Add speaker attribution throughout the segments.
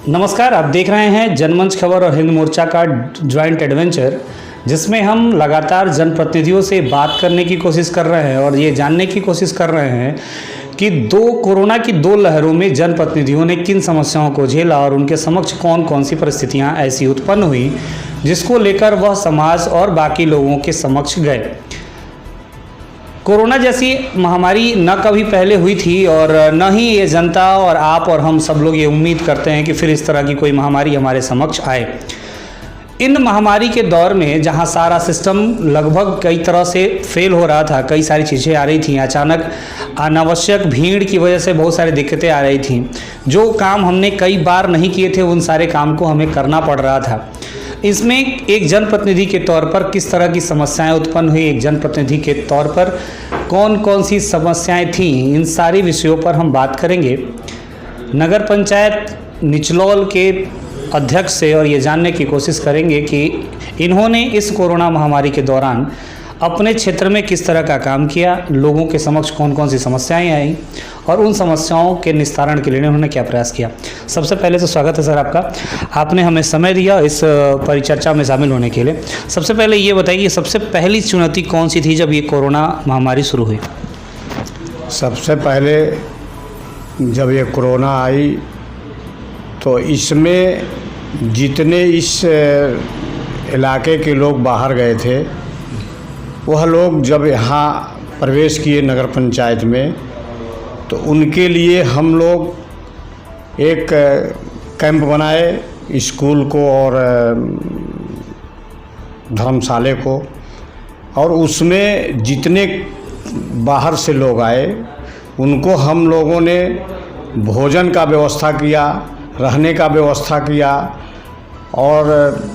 Speaker 1: नमस्कार, आप देख रहे हैं जनमंच खबर और हिंद मोर्चा का ज्वाइंट एडवेंचर, जिसमें हम लगातार जनप्रतिनिधियों से बात करने की कोशिश कर रहे हैं और ये जानने की कोशिश कर रहे हैं कि कोरोना की दो लहरों में जनप्रतिनिधियों ने किन समस्याओं को झेला और उनके समक्ष कौन कौन सी परिस्थितियां ऐसी उत्पन्न हुई जिसको लेकर वह समाज और बाकी लोगों के समक्ष गए। कोरोना जैसी महामारी न कभी पहले हुई थी और न ही ये जनता और आप और हम सब लोग ये उम्मीद करते हैं कि फिर इस तरह की कोई महामारी हमारे समक्ष आए। इन महामारी के दौर में जहां सारा सिस्टम लगभग कई तरह से फेल हो रहा था, कई सारी चीज़ें आ रही थी, अचानक अनावश्यक भीड़ की वजह से बहुत सारी दिक्कतें आ रही थी। जो काम हमने कई बार नहीं किए थे उन सारे काम को हमें करना पड़ रहा था। इसमें एक जनप्रतिनिधि के तौर पर किस तरह की समस्याएं उत्पन्न हुई, एक जनप्रतिनिधि के तौर पर कौन कौन सी समस्याएं थीं, इन सारी विषयों पर हम बात करेंगे नगर पंचायत निचलौल के अध्यक्ष से और ये जानने की कोशिश करेंगे कि इन्होंने इस कोरोना महामारी के दौरान अपने क्षेत्र में किस तरह का काम किया, लोगों के समक्ष कौन कौन सी समस्याएं आई और उन समस्याओं के निस्तारण के लिए उन्होंने क्या प्रयास किया। सबसे पहले तो स्वागत है सर आपका, आपने हमें समय दिया इस परिचर्चा में शामिल होने के लिए। सबसे पहले ये बताइए कि सबसे पहली चुनौती कौन सी थी जब ये कोरोना महामारी शुरू हुई?
Speaker 2: सबसे पहले जब ये कोरोना आई तो इसमें जितने इस इलाके के लोग बाहर गए थे वह लोग जब यहाँ प्रवेश किए नगर पंचायत में तो उनके लिए हम लोग एक कैंप बनाए स्कूल को और धर्मशाले को, और उसमें जितने बाहर से लोग आए उनको हम लोगों ने भोजन का व्यवस्था किया, रहने का व्यवस्था किया और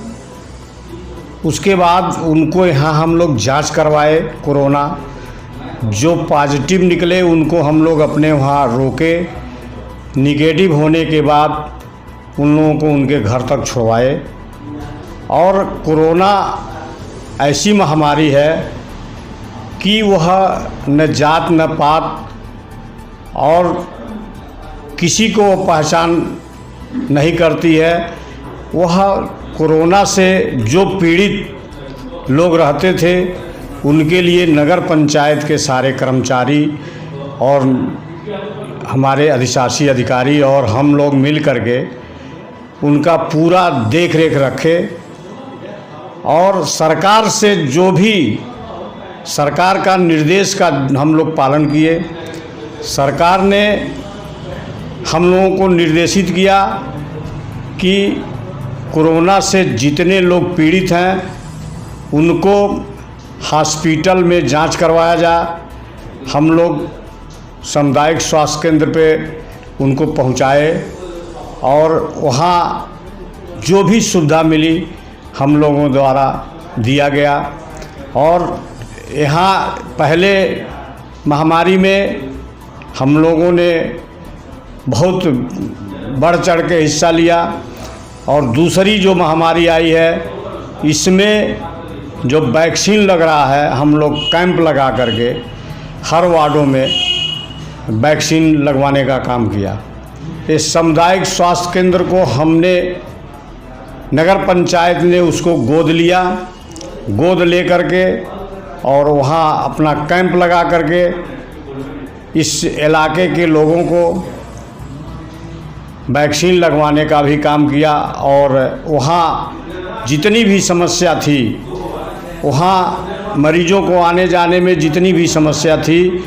Speaker 2: उसके बाद उनको यहाँ हम लोग जांच करवाए। कोरोना जो पॉजिटिव निकले उनको हम लोग अपने वहाँ रोके, निगेटिव होने के बाद उन लोगों को उनके घर तक छुड़वाए। और कोरोना ऐसी महामारी है कि वह न जात न पात और किसी को पहचान नहीं करती है। वह कोरोना से जो पीड़ित लोग रहते थे उनके लिए नगर पंचायत के सारे कर्मचारी और हमारे अधिशासी अधिकारी और हम लोग मिल करके उनका पूरा देख रेख रखे और सरकार से जो भी सरकार का निर्देश का हम लोग पालन किए। सरकार ने हम लोगों को निर्देशित किया कि कोरोना से जितने लोग पीड़ित हैं उनको हॉस्पिटल में जांच करवाया जाए। हम लोग सामुदायिक स्वास्थ्य केंद्र पे उनको पहुंचाए और वहाँ जो भी सुविधा मिली हम लोगों द्वारा दिया गया। और यहाँ पहले महामारी में हम लोगों ने बहुत बढ़ चढ़ के हिस्सा लिया और दूसरी जो महामारी आई है इसमें जो वैक्सीन लग रहा है हम लोग कैंप लगा करके हर वार्डों में वैक्सीन लगवाने का काम किया। इस सामुदायिक स्वास्थ्य केंद्र को हमने नगर पंचायत ने उसको गोद लिया, गोद ले करके और वहाँ अपना कैंप लगा करके इस इलाके के लोगों को वैक्सीन लगवाने का भी काम किया। और वहाँ जितनी भी समस्या थी, वहाँ मरीजों को आने जाने में जितनी भी समस्या थी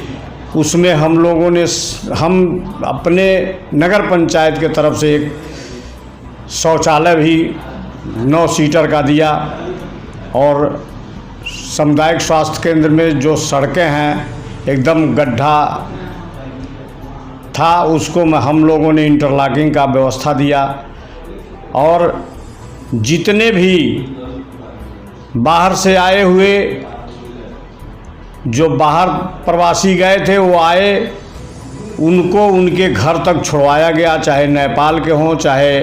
Speaker 2: उसमें हम लोगों ने अपने नगर पंचायत के तरफ से एक शौचालय भी 9 सीटर का दिया। और सामुदायिक स्वास्थ्य केंद्र में जो सड़कें हैं एकदम गड्ढा था उसको हम लोगों ने इंटरलॉकिंग का व्यवस्था दिया। और जितने भी बाहर से आए हुए जो बाहर प्रवासी गए थे वो आए, उनको उनके घर तक छुड़वाया गया, चाहे नेपाल के हों चाहे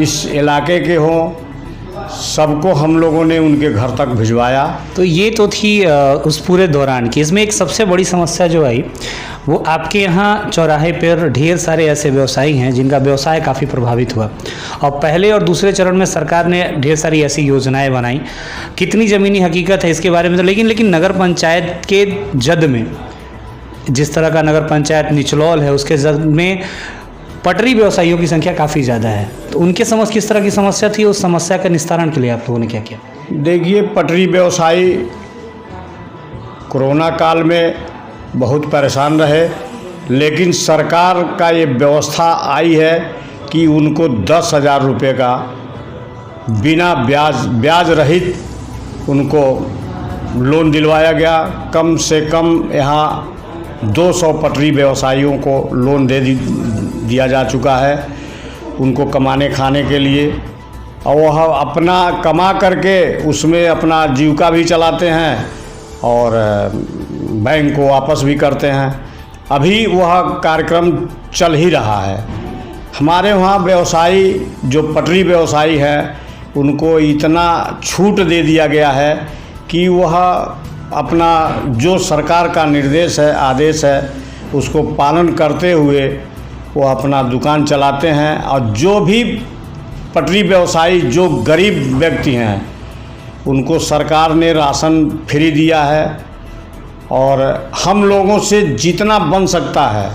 Speaker 2: इस इलाके के हों। सबको हम लोगों ने उनके घर तक भिजवाया।
Speaker 1: तो ये तो थी उस पूरे दौरान की। इसमें एक सबसे बड़ी समस्या जो आई वो आपके यहाँ चौराहे पर ढेर सारे ऐसे व्यवसायी हैं जिनका व्यवसाय काफ़ी प्रभावित हुआ, और पहले और दूसरे चरण में सरकार ने ढेर सारी ऐसी योजनाएं बनाई। कितनी ज़मीनी हकीकत है इसके बारे में तो, लेकिन नगर पंचायत के जद में, जिस तरह का नगर पंचायत निचलौल है, उसके जद में पटरी व्यवसायियों की संख्या काफ़ी ज़्यादा है। तो उनके समझ किस तरह की समस्या थी, उस समस्या के निस्तारण के लिए आप लोगों ने क्या किया?
Speaker 2: देखिए, पटरी व्यवसायी कोरोना काल में बहुत परेशान रहे, लेकिन सरकार का ये व्यवस्था आई है कि उनको 10,000 रुपये का बिना ब्याज रहित उनको लोन दिलवाया गया। कम से कम यहाँ 200 पटरी व्यवसायियों को लोन दिया जा चुका है उनको कमाने खाने के लिए, और वह अपना कमा करके उसमें अपना जीविका भी चलाते हैं और बैंक को वापस भी करते हैं। अभी वह कार्यक्रम चल ही रहा है। हमारे वहाँ व्यवसायी जो पटरी व्यवसायी है उनको इतना छूट दे दिया गया है कि वह अपना जो सरकार का निर्देश है, आदेश है, उसको पालन करते हुए वो अपना दुकान चलाते हैं। और जो भी पटरी व्यवसायी जो गरीब व्यक्ति हैं उनको सरकार ने राशन फ्री दिया है, और हम लोगों से जितना बन सकता है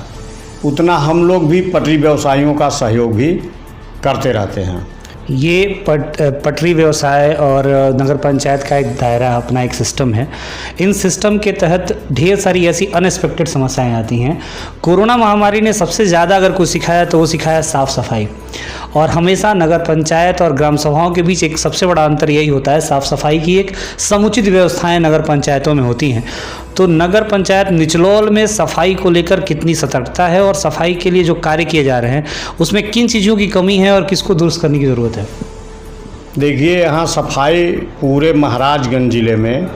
Speaker 2: उतना हम लोग भी पटरी व्यवसायियों का सहयोग भी करते रहते हैं।
Speaker 1: ये पटरी व्यवसाय और नगर पंचायत का एक दायरा, अपना एक सिस्टम है। इन सिस्टम के तहत ढेर सारी ऐसी अनएक्सपेक्टेड समस्याएं आती हैं। कोरोना महामारी ने सबसे ज़्यादा अगर कुछ सिखाया तो वो सिखाया साफ़ सफाई, और हमेशा नगर पंचायत और ग्राम सभाओं के बीच एक सबसे बड़ा अंतर यही होता है, साफ़ सफाई की एक समुचित व्यवस्थाएं नगर पंचायतों में होती हैं। तो नगर पंचायत निचलौल में सफाई को लेकर कितनी सतर्कता है, और सफाई के लिए जो कार्य किए जा रहे हैं उसमें किन चीज़ों की कमी है और किसको दुरुस्त करने की ज़रूरत है?
Speaker 2: देखिए, यहाँ सफाई पूरे महाराजगंज ज़िले में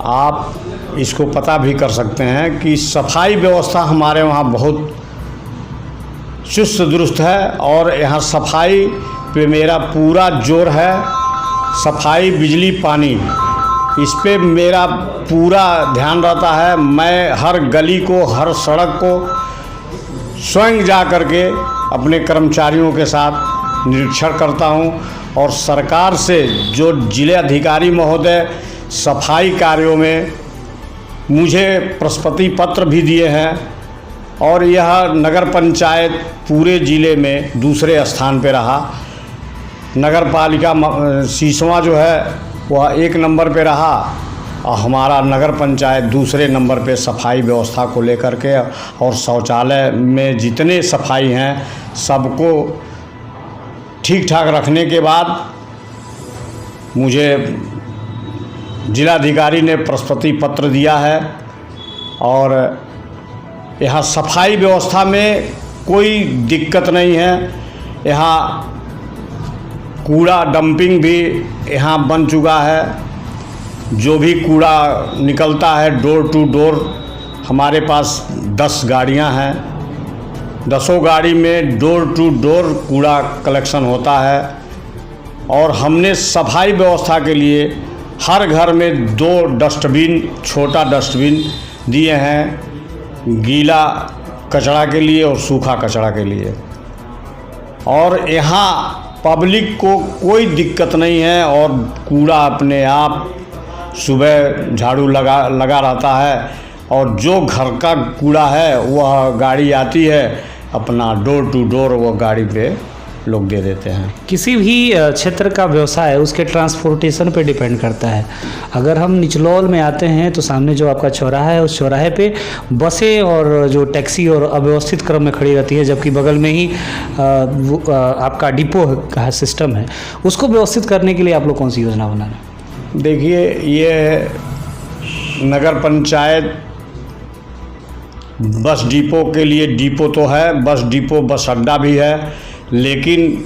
Speaker 2: आप इसको पता भी कर सकते हैं कि सफाई व्यवस्था हमारे वहाँ बहुत चुस्त दुरुस्त है, और यहाँ सफाई पे मेरा पूरा जोर है। सफाई, बिजली, पानी, इस पे मेरा पूरा ध्यान रहता है। मैं हर गली को, हर सड़क को स्वयं जा करके अपने कर्मचारियों के साथ निरीक्षण करता हूं, और सरकार से जो जिले अधिकारी महोदय सफाई कार्यों में मुझे प्रशस्ति पत्र भी दिए हैं, और यह नगर पंचायत पूरे ज़िले में दूसरे स्थान पे रहा। नगर पालिका सिसवा जो है वह 1 नंबर पे रहा, और हमारा नगर पंचायत दूसरे नंबर पे सफाई व्यवस्था को लेकर के। और शौचालय में जितने सफाई हैं सबको ठीक ठाक रखने के बाद मुझे जिलाधिकारी ने प्रशस्ति पत्र दिया है, और यहाँ सफाई व्यवस्था में कोई दिक्कत नहीं है। यहाँ कूड़ा डंपिंग भी यहाँ बन चुका है। जो भी कूड़ा निकलता है डोर टू डोर, हमारे पास 10 गाड़ियाँ हैं, 10 गाड़ी में डोर टू डोर कूड़ा कलेक्शन होता है। और हमने सफाई व्यवस्था के लिए हर घर में 2 डस्टबिन, छोटा डस्टबिन दिए हैं, गीला कचरा के लिए और सूखा कचरा के लिए। और यहाँ पब्लिक को कोई दिक्कत नहीं है, और कूड़ा अपने आप सुबह झाड़ू लगा रहता है, और जो घर का कूड़ा है वह गाड़ी आती है, अपना डोर टू डोर वो गाड़ी पे लोग दे देते हैं।
Speaker 1: किसी भी क्षेत्र का व्यवसाय उसके ट्रांसपोर्टेशन पे डिपेंड करता है। अगर हम निचलौल में आते हैं तो सामने जो आपका चौराहा है, उस चौराहे पे बसें और जो टैक्सी और अव्यवस्थित क्रम में खड़ी रहती है, जबकि बगल में ही आपका डिपो का सिस्टम है। उसको व्यवस्थित करने के लिए आप लोग कौन सी योजना बना रहे हैं?
Speaker 2: देखिए, ये नगर पंचायत बस डिपो के लिए डिपो तो है, बस डिपो, बस अड्डा भी है, लेकिन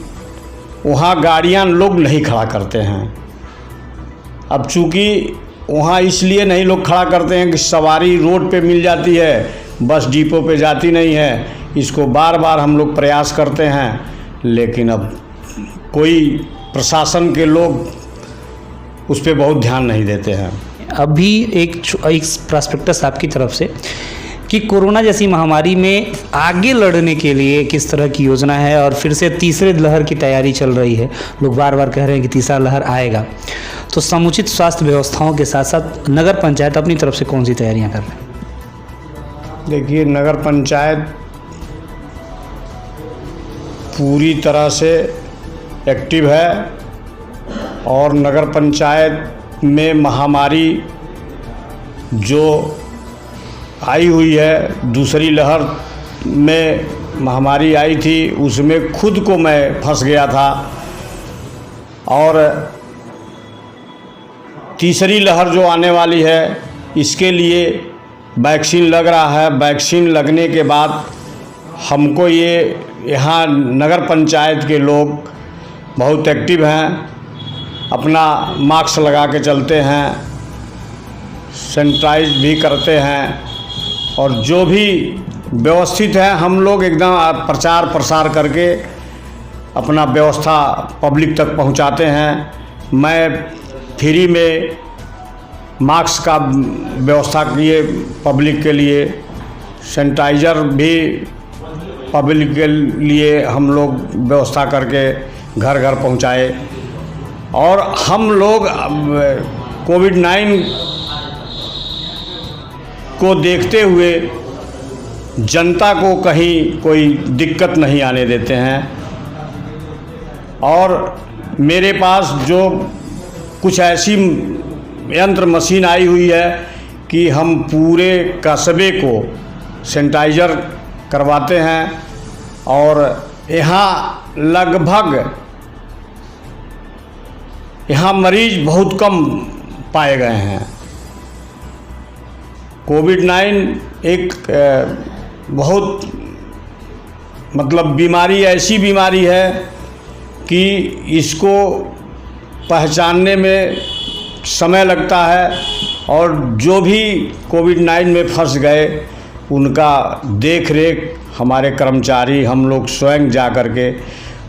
Speaker 2: वहाँ गाड़ियाँ लोग नहीं खड़ा करते हैं। अब चूँकि वहाँ इसलिए नहीं लोग खड़ा करते हैं कि सवारी रोड पे मिल जाती है, बस डिपो पे जाती नहीं है। इसको बार बार हम लोग प्रयास करते हैं, लेकिन अब कोई प्रशासन के लोग उस पर बहुत ध्यान नहीं देते हैं।
Speaker 1: अभी एक प्रॉस्पेक्टस आपकी तरफ से कि कोरोना जैसी महामारी में आगे लड़ने के लिए किस तरह की योजना है, और फिर से तीसरे लहर की तैयारी चल रही है, लोग बार बार कह रहे हैं कि तीसरा लहर आएगा, तो समुचित स्वास्थ्य व्यवस्थाओं के साथ साथ नगर पंचायत अपनी तरफ से कौन सी तैयारियां कर रहे हैं?
Speaker 2: देखिए, नगर पंचायत पूरी तरह से एक्टिव है और नगर पंचायत में महामारी जो आई हुई है, दूसरी लहर में महामारी आई थी, उसमें खुद को मैं फंस गया था, और तीसरी लहर जो आने वाली है इसके लिए वैक्सीन लग रहा है। वैक्सीन लगने के बाद हमको ये यहाँ नगर पंचायत के लोग बहुत एक्टिव हैं, अपना मास्क लगा के चलते हैं, सैनिटाइज भी करते हैं, और जो भी व्यवस्थित है हम लोग एकदम प्रचार प्रसार करके अपना व्यवस्था पब्लिक तक पहुंचाते हैं। मैं फ्री में मास्क का व्यवस्था किए पब्लिक के लिए, सैनिटाइज़र भी पब्लिक के लिए हम लोग व्यवस्था करके घर घर पहुंचाए। और हम लोग कोविड-19 को देखते हुए जनता को कहीं कोई दिक्कत नहीं आने देते हैं। और मेरे पास जो कुछ ऐसी यंत्र मशीन आई हुई है कि हम पूरे कस्बे को सैनिटाइज़र करवाते हैं, और यहाँ लगभग यहाँ मरीज बहुत कम पाए गए हैं। कोविड-19 एक बहुत मतलब बीमारी, ऐसी बीमारी है कि इसको पहचानने में समय लगता है, और जो भी कोविड-19 में फंस गए उनका देख रेख हमारे कर्मचारी, हम लोग स्वयं जा कर के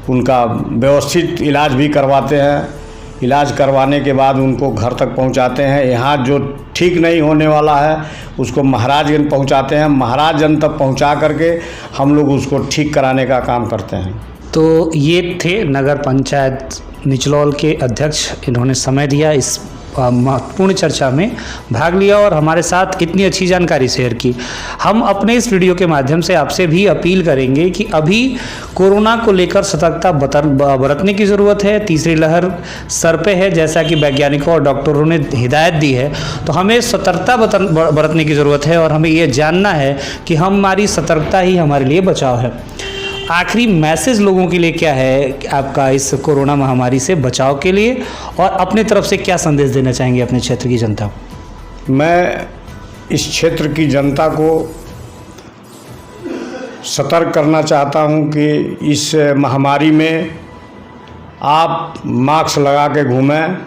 Speaker 2: उनका व्यवस्थित इलाज भी करवाते हैं। इलाज करवाने के बाद उनको घर तक पहुंचाते हैं। यहाँ जो ठीक नहीं होने वाला है उसको महाराजगंज पहुंचाते हैं। महाराजगंज तक पहुंचा करके हम लोग उसको ठीक कराने का काम करते हैं।
Speaker 1: तो ये थे नगर पंचायत निचलौल के अध्यक्ष, इन्होंने समय दिया, इस महत्वपूर्ण चर्चा में भाग लिया और हमारे साथ इतनी अच्छी जानकारी शेयर की। हम अपने इस वीडियो के माध्यम से आपसे भी अपील करेंगे कि अभी कोरोना को लेकर सतर्कता बरतने की ज़रूरत है। तीसरी लहर सर पे है, जैसा कि वैज्ञानिकों और डॉक्टरों ने हिदायत दी है, तो हमें सतर्कता बरतने की ज़रूरत है और हमें ये जानना है कि हमारी सतर्कता ही हमारे लिए बचाव है। आखिरी मैसेज लोगों के लिए क्या है आपका इस कोरोना महामारी से बचाव के लिए, और अपने तरफ से क्या संदेश देना चाहेंगे अपने क्षेत्र की जनता को?
Speaker 2: मैं इस क्षेत्र की जनता को सतर्क करना चाहता हूं कि इस महामारी में आप मास्क लगा के घूमें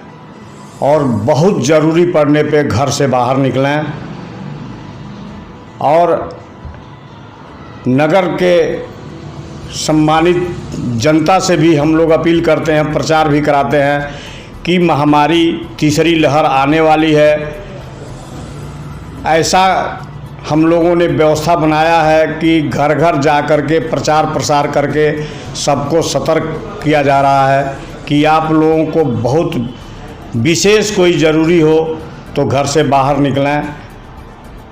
Speaker 2: और बहुत ज़रूरी पड़ने पे घर से बाहर निकलें। और नगर के सम्मानित जनता से भी हम लोग अपील करते हैं, प्रचार भी कराते हैं कि महामारी तीसरी लहर आने वाली है। ऐसा हम लोगों ने व्यवस्था बनाया है कि घर घर जा कर के प्रचार प्रसार करके सबको सतर्क किया जा रहा है कि आप लोगों को बहुत विशेष कोई ज़रूरी हो तो घर से बाहर निकलें।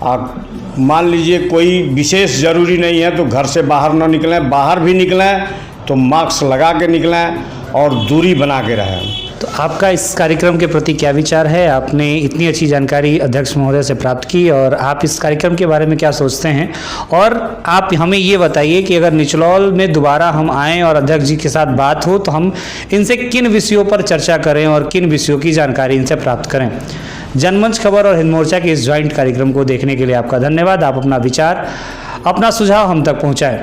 Speaker 2: आप मान लीजिए कोई विशेष ज़रूरी नहीं है तो घर से बाहर ना निकलें, बाहर भी निकलें तो मास्क लगा के निकलें और दूरी बना के रहें।
Speaker 1: तो आपका इस कार्यक्रम के प्रति क्या विचार है? आपने इतनी अच्छी जानकारी अध्यक्ष महोदय से प्राप्त की और आप इस कार्यक्रम के बारे में क्या सोचते हैं? और आप हमें ये बताइए कि अगर निचलौल में दोबारा हम आएँ और अध्यक्ष जी के साथ बात हो तो हम इनसे किन विषयों पर चर्चा करें और किन विषयों की जानकारी इनसे प्राप्त करें। जनमंच खबर और हिंद मोर्चा के इस ज्वाइंट कार्यक्रम को देखने के लिए आपका धन्यवाद। आप अपना विचार, अपना सुझाव हम तक पहुँचाएँ।